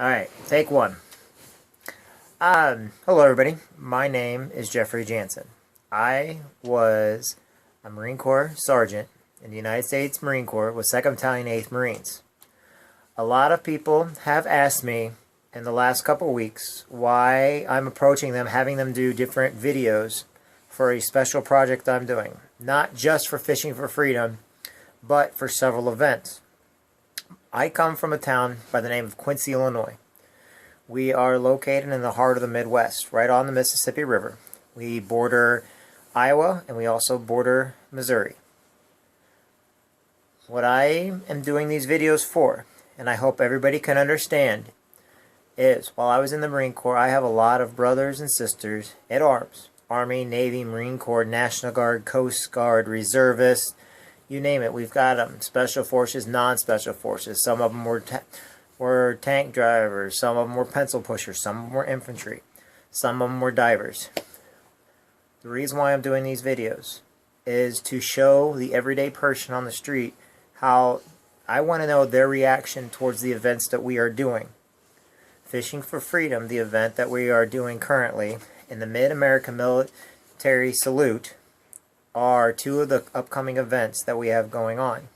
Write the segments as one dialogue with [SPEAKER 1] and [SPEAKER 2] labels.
[SPEAKER 1] Alright, take one. Hello everybody. My name is Jeffrey Jansen. I was a Marine Corps Sergeant in the United States Marine Corps with 2nd Battalion 8th Marines. A lot of people have asked me in the last couple weeks why I'm approaching them, having them do different videos for a special project I'm doing. Not just for Fishing for Freedom, but for several events. I come from a town by the name of Quincy, Illinois. We are located in the heart of the Midwest, right on the Mississippi River. We border Iowa and we also border Missouri. What I am doing these videos for, and I hope everybody can understand, is while I was in the Marine Corps, I have a lot of brothers and sisters at arms. Army, Navy, Marine Corps, National Guard, Coast Guard, Reservists, you name it. We've got them. Special Forces, non-special forces. Some of them were tank drivers. Some of them were pencil pushers. Some of them were infantry. Some of them were divers. The reason why I'm doing these videos is to show the everyday person on the street how I want to know their reaction towards the events that we are doing. Fishing for Freedom, the event that we are doing currently, in the Mid-American Military Salute, are two of the upcoming events that we have going on.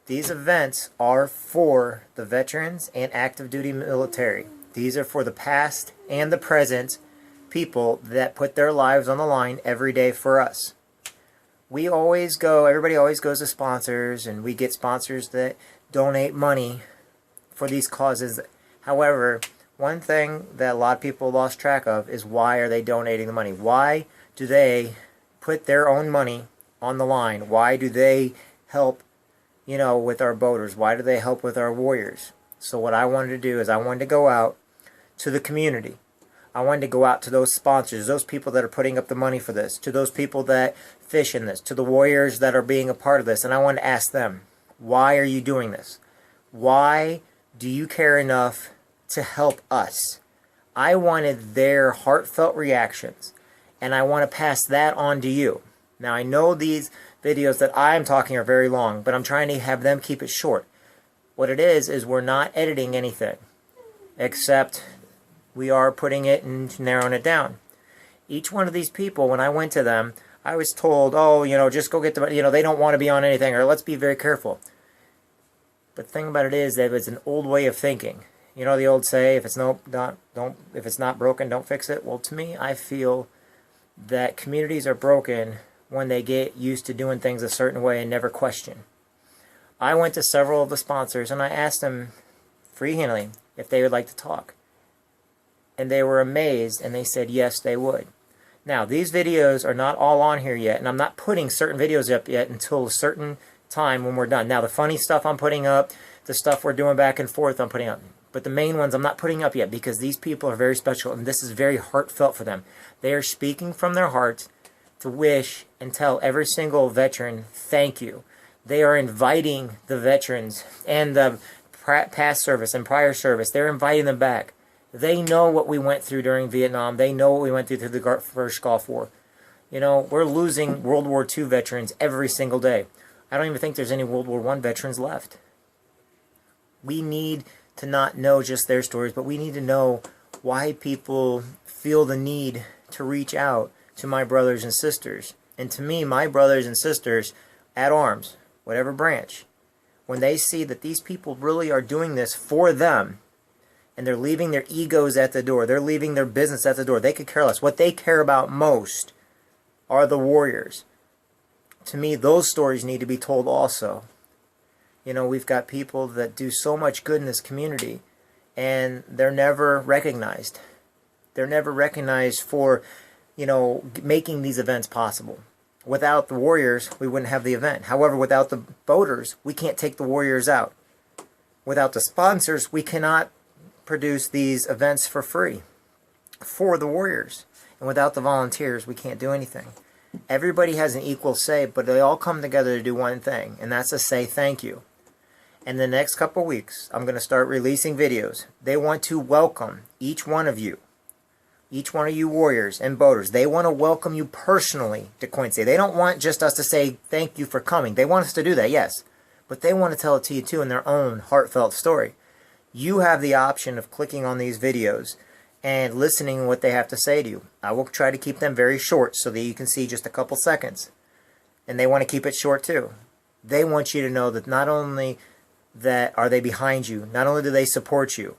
[SPEAKER 1] These events are for the veterans and active duty military. These are for the past and the present people that put their lives on the line every day for us. We always go, everybody always goes to sponsors, and we get sponsors that donate money for these causes. However, one thing that a lot of people lost track of is why are they donating the money? Why do they put their own money on the line? Why do they help, with our boaters? Why do they help with our warriors? So what I wanted to do is I wanted to go out to the community. I wanted to go out to those sponsors, those people that are putting up the money for this, to those people that fish in this, to the warriors that are being a part of this, and I wanted to ask them, why are you doing this? Why do you care enough to help us? I wanted their heartfelt reactions, and I want to pass that on to you. Now, I know these videos that I'm talking are very long, but I'm trying to have them keep it short. What it is we're not editing anything, except we are putting it and narrowing it down. Each one of these people, when I went to them, I was told, oh, just go get the, they don't want to be on anything, or let's be very careful. But the thing about it is that it's an old way of thinking. You know the old say, if it's not broken, don't fix it. Well, to me, I feel that communities are broken when they get used to doing things a certain way and never question. I went to several of the sponsors and I asked them freehandly if they would like to talk. And they were amazed and they said yes, they would. Now, these videos are not all on here yet, and I'm not putting certain videos up yet until a certain time when we're done. Now, the funny stuff I'm putting up, the stuff we're doing back and forth I'm putting up. But the main ones I'm not putting up yet because these people are very special and this is very heartfelt for them. They are speaking from their hearts to wish and tell every single veteran thank you. They are inviting the veterans and the past service and prior service. They're inviting them back. They know what we went through during Vietnam. They know what we went through the first Gulf War. We're losing World War II veterans every single day. I don't even think there's any World War I veterans left. We need to not know just their stories, but we need to know why people feel the need to reach out to my brothers and sisters. And to me, my brothers and sisters at arms, whatever branch, when they see that these people really are doing this for them, and they're leaving their egos at the door, they're leaving their business at the door, they could care less. What they care about most are the warriors. To me, those stories need to be told also. We've got people that do so much good in this community, and they're never recognized. They're never recognized for, making these events possible. Without the warriors, we wouldn't have the event. However, without the boaters, we can't take the warriors out. Without the sponsors, we cannot produce these events for free for the warriors. And without the volunteers, we can't do anything. Everybody has an equal say, but they all come together to do one thing, and that's to say thank you. In the next couple weeks, I'm going to start releasing videos. They want to welcome each one of you warriors and boaters. They want to welcome you personally to Quincy. They don't want just us to say thank you for coming. They want us to do that, yes. But they want to tell it to you too in their own heartfelt story. You have the option of clicking on these videos and listening to what they have to say to you. I will try to keep them very short so that you can see just a couple seconds. And they want to keep it short too. They want you to know that not only that are they behind you, not only do they support you,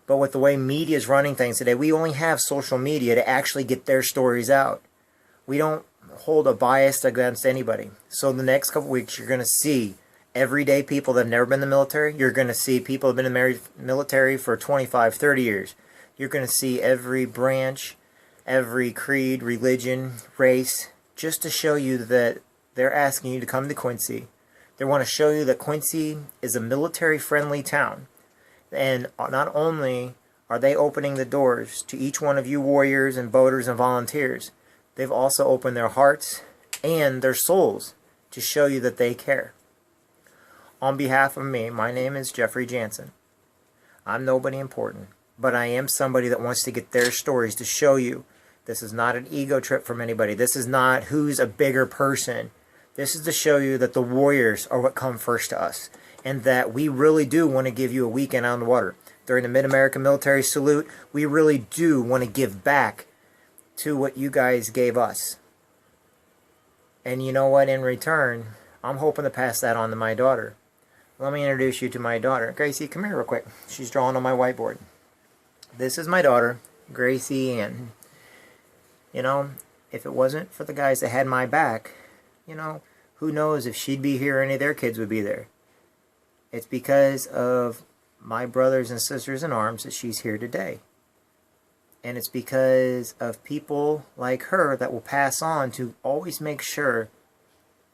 [SPEAKER 1] but with the way media is running things today, we only have social media to actually get their stories out. We don't hold a bias against anybody. So the next couple weeks, you're going to see everyday people that have never been in the military. You're going to see people who have been in the military for 25, 30 years. You're going to see every branch, every creed, religion, race, just to show you that they're asking you to come to Quincy. They want to show you that Quincy is a military-friendly town. And not only are they opening the doors to each one of you warriors and boaters and volunteers, they've also opened their hearts and their souls to show you that they care. On behalf of me, my name is Jeffrey Jansen. I'm nobody important, but I am somebody that wants to get their stories to show you this is not an ego trip from anybody. This is not who's a bigger person. This is to show you that the warriors are what come first to us, and that we really do want to give you a weekend on the water. During the Mid-American Military Salute, we really do want to give back to what you guys gave us. And you know what? In return, I'm hoping to pass that on to my daughter. Let me introduce you to my daughter. Gracie, come here real quick. She's drawing on my whiteboard. This is my daughter, Gracie Ann. You know, if it wasn't for the guys that had my back, you know, who knows if she'd be here or any of their kids would be there. It's because of my brothers and sisters in arms that she's here today. And it's because of people like her that will pass on to always make sure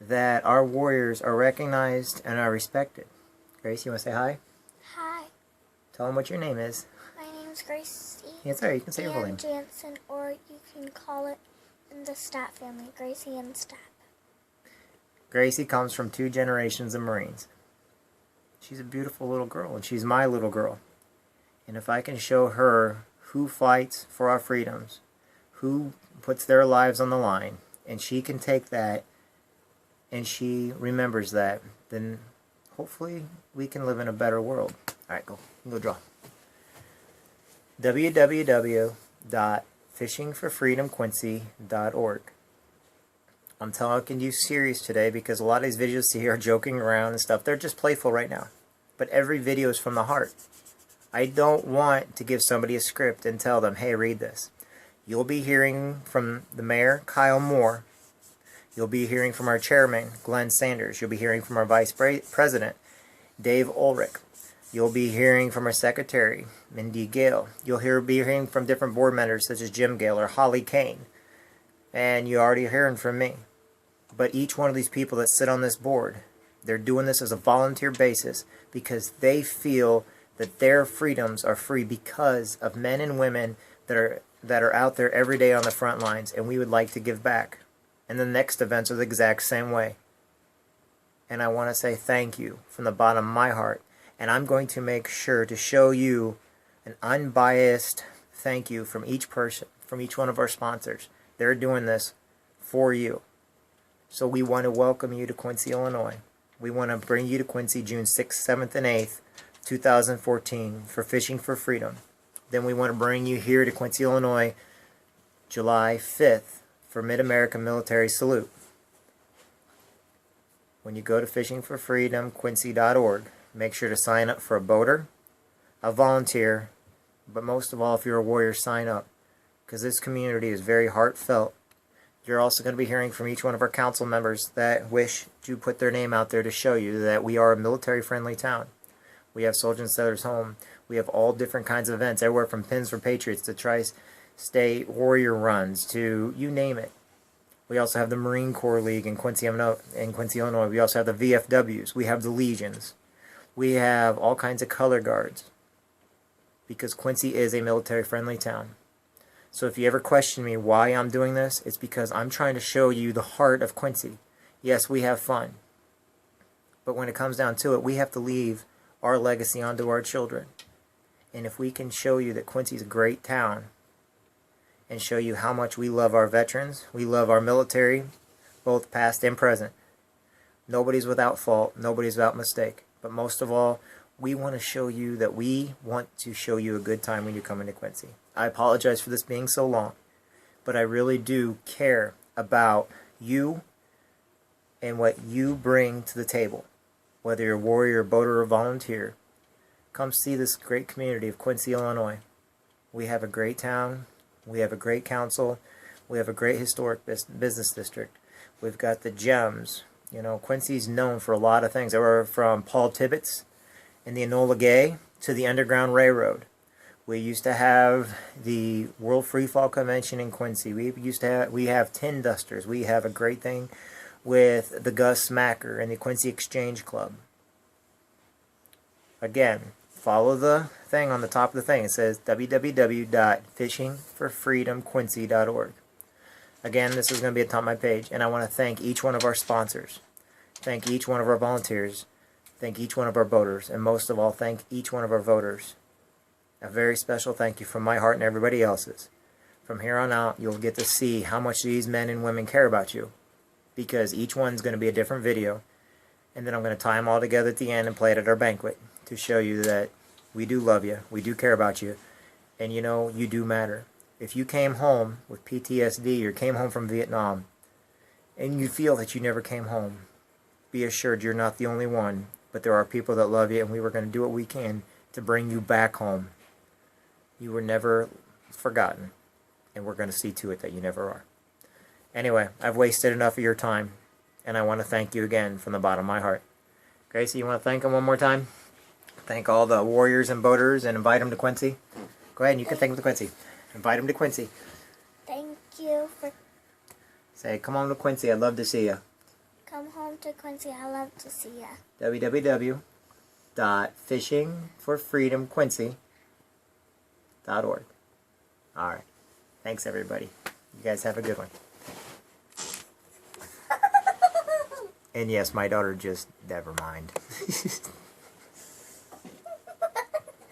[SPEAKER 1] that our warriors are recognized and are respected. Grace, you want to say hi?
[SPEAKER 2] Hi.
[SPEAKER 1] Tell them what your name is.
[SPEAKER 2] My name's Gracie.
[SPEAKER 1] Yes, sir. You can say your full name.
[SPEAKER 2] Jansen, or you can call it in the Stat family, Gracie and Stat.
[SPEAKER 1] Gracie comes from 2 generations of Marines. She's a beautiful little girl, and she's my little girl. And if I can show her who fights for our freedoms, who puts their lives on the line, and she can take that and she remembers that, then hopefully we can live in a better world. Alright, go draw. www.fishingforfreedomquincy.org. I'm talking to you serious today because a lot of these videos see are joking around and stuff. They're just playful right now. But every video is from the heart. I don't want to give somebody a script and tell them, hey, read this. You'll be hearing from the mayor, Kyle Moore. You'll be hearing from our chairman, Glenn Sanders. You'll be hearing from our vice president, Dave Ulrich. You'll be hearing from our secretary, Mindy Gale. You'll be hearing from different board members such as Jim Gale or Holly Kane. And you're already hearing from me. But each one of these people that sit on this board, they're doing this as a volunteer basis because they feel that their freedoms are free because of men and women that are out there every day on the front lines, and we would like to give back. And the next events are the exact same way. And I want to say thank you from the bottom of my heart. And I'm going to make sure to show you an unbiased thank you from each person, from each one of our sponsors. They're doing this for you. So we want to welcome you to Quincy, Illinois. We want to bring you to Quincy June 6th, 7th, and 8th, 2014 for Fishing for Freedom. Then we want to bring you here to Quincy, Illinois, July 5th for Mid-American Military Salute. When you go to fishingforfreedomquincy.org, make sure to sign up for a boater, a volunteer, but most of all, if you're a warrior, sign up, because this community is very heartfelt. You're also going to be hearing from each one of our council members that wish to put their name out there to show you that we are a military-friendly town. We have Soldier and Sailors Home. We have all different kinds of events, everywhere from Pins for Patriots to Tri-State Warrior Runs to you name it. We also have the Marine Corps League in Quincy, Illinois. We also have the VFWs. We have the Legions. We have all kinds of color guards because Quincy is a military-friendly town. So if you ever question me why I'm doing this, it's because I'm trying to show you the heart of Quincy. Yes, we have fun. But when it comes down to it, we have to leave our legacy onto our children. And if we can show you that Quincy's a great town and show you how much we love our veterans, we love our military, both past and present. Nobody's without fault. Nobody's without mistake. But most of all, we want to show you that we want to show you a good time when you come into Quincy. I apologize for this being so long, but I really do care about you and what you bring to the table. Whether you're a warrior, boater, or volunteer, come see this great community of Quincy, Illinois. We have a great town. We have a great council. We have a great historic business district. We've got the gems. You know, Quincy's known for a lot of things. They were from Paul Tibbets and the Enola Gay to the Underground Railroad. We used to have the World Free Fall Convention in Quincy. We have tin dusters. We have a great thing with the Gus Smacker and the Quincy Exchange Club. Again, follow the thing on the top of the thing. It says www.fishingforfreedomquincy.org. Again, this is going to be at the top of my page, and I want to thank each one of our sponsors. Thank each one of our volunteers. Thank each one of our boaters, and most of all, thank each one of our voters. A very special thank you from my heart and everybody else's. From here on out, you'll get to see how much these men and women care about you, because each one's going to be a different video, and then I'm going to tie them all together at the end and play it at our banquet to show you that we do love you, we do care about you, and you know, you do matter. If you came home with PTSD or came home from Vietnam and you feel that you never came home, be assured you're not the only one, but there are people that love you, and we were going to do what we can to bring you back home. You were never forgotten, and we're going to see to it that you never are. Anyway, I've wasted enough of your time, and I want to thank you again from the bottom of my heart. Gracie, you want to thank them one more time? Thank all the warriors and boaters and invite them to Quincy. Go ahead and you can thank them to Quincy. Invite them to Quincy.
[SPEAKER 2] Thank you for...
[SPEAKER 1] Say, come home to Quincy. I'd love to see you.
[SPEAKER 2] Come home to Quincy. I love to see ya.
[SPEAKER 1] www.fishingforfreedomquincy.org. Alright. Thanks, everybody. You guys have a good one. And yes, my daughter just... Never mind.